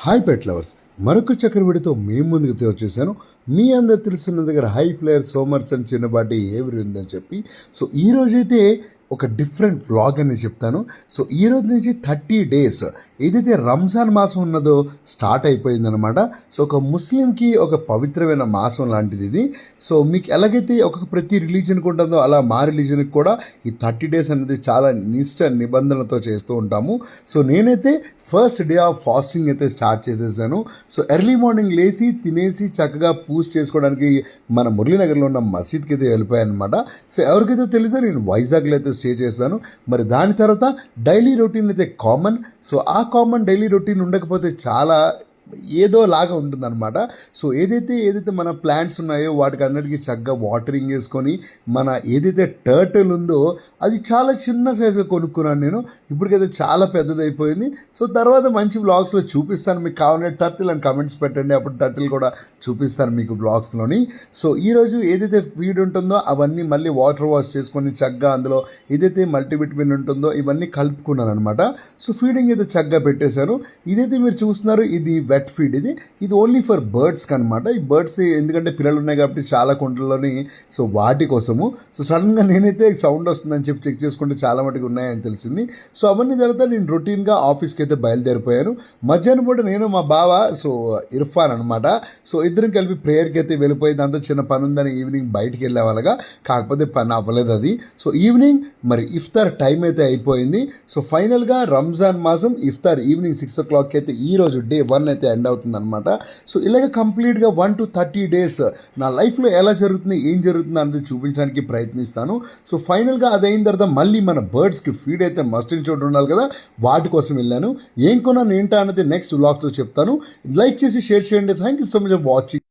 Hi pet lovers, మరొక చక్రవిడితో మీ ముందుకు వచ్చేసాను. మీ అందరు తెలుసున్న దగ్గర హై ఫ్లేయర్ సోమర్స్ అని చిన్నపాటి ఏవరి ఉందని చెప్పి. సో ఈ రోజైతే ఒక డిఫరెంట్ వ్లాగ్ అని చెప్తాను. సో ఈ రోజు నుంచి 30 days ఏదైతే రంజాన్ మాసం ఉన్నదో స్టార్ట్ అయిపోయిందనమాట. సో ఒక ముస్లింకి ఒక పవిత్రమైన మాసం లాంటిది ఇది. సో మీకు ఎలాగైతే ప్రతి రిలీజన్కి ఉంటుందో అలా మా రిలీజన్కి కూడా ఈ 30 days అనేది చాలా నిబంధనలతో చేస్తూ ఉంటాము. సో నేనైతే ఫస్ట్ డే ఆఫ్ ఫాస్టింగ్ అయితే స్టార్ట్ చేసేసాను. సో ఎర్లీ మార్నింగ్ లేచి తినేసి చక్కగా పూజ చేసుకోవడానికి మన మురళీనగర్లో ఉన్న మసీద్కి అయితే వెళ్ళిపోయాను అనమాట. సో ఎవరికైతే తెలీదో నేను వైజాగ్లో అయితే స్టే చేస్తాను. మరి దాని తర్వాత డైలీ రొటీన్ అయితే కామన్. సో ఆ కామన్ డైలీ రొటీన్ ఉండకపోతే చాలా ఏదో లాగా ఉంటుందన్నమాట. సో ఏదైతే మన ప్లాంట్స్ ఉన్నాయో వాటికి అన్నిటికీ చక్కగా వాటరింగ్ వేసుకొని మన ఏదైతే టర్టిల్ ఉందో అది చాలా చిన్న సైజుగా కొనుక్కున్నాను నేను. ఇప్పటికైతే చాలా పెద్దదైపోయింది. సో తర్వాత మంచి వ్లాగ్స్లో చూపిస్తాను. మీకు కావాలంటే టర్టిల్ అని కమెంట్స్ పెట్టండి, అప్పుడు టర్టిల్ కూడా చూపిస్తాను మీకు వ్లాగ్స్లోని. సో ఈరోజు ఏదైతే ఫీడ్ ఉంటుందో అవన్నీ మళ్ళీ వాటర్ వాష్ చేసుకొని చక్కగా అందులో ఏదైతే మల్టీవిటమిన్ ఉంటుందో ఇవన్నీ కలుపుకున్నాను అనమాట. సో ఫీడింగ్ అయితే చక్కగా పెట్టేశాను. ఇదైతే మీరు చూస్తున్నారు, ఇది వెట్ ఫీడ్. ఇది ఓన్లీ ఫర్ బర్డ్స్కి అనమాట. ఈ బర్డ్స్ ఎందుకంటే పిల్లలు ఉన్నాయి కాబట్టి చాలా కుంటల్లోని, సో వాటి కోసము. సో సడన్గా నేనైతే సౌండ్ వస్తుందని చెప్పి చెక్ చేసుకుంటే చాలా మటుకు ఉన్నాయని తెలిసింది. సో అవన్నీ తర్వాత నేను రొటీన్గా ఆఫీస్కి అయితే బయలుదేరిపోయాను. మధ్యాహ్నం పూట నేను మా బావ సో ఇర్ఫాన్ అనమాట. సో ఇద్దరం కలిపి ప్రేయర్కి అయితే వెళ్ళిపోయి దాంతో చిన్న పని ఉందని ఈవినింగ్ బయటికి వెళ్ళే వాళ్ళగా, కాకపోతే పని అవ్వలేదు అది. సో ఈవినింగ్ మరి ఇఫ్తార్ టైం అయితే అయిపోయింది. సో ఫైనల్గా రంజాన్ మాసం ఇఫ్తార్ ఈవినింగ్ 6 o'clock అయితే ఈరోజు డే 1 అయితే ఎండ్ అవుతుంది అనమాట. సో ఇలాగ కంప్లీట్గా 1 to 30 days నా లైఫ్లో ఎలా జరుగుతుంది ఏం జరుగుతుంది అనేది చూపించడానికి ప్రయత్నిస్తాను. సో ఫైనల్గా అది అయిన తర్వాత మళ్ళీ మన బర్డ్స్కి ఫీడ్ అయితే మస్ట్ ఇన్ చోటు ఉండాలి కదా, వాటి కోసం వెళ్ళాను. ఏం కొన్నాను ఏంటా అనేది నెక్స్ట్ వ్లాగ్స్లో చెప్తాను. లైక్ చేసి షేర్ చేయండి. Thank you so much for watching.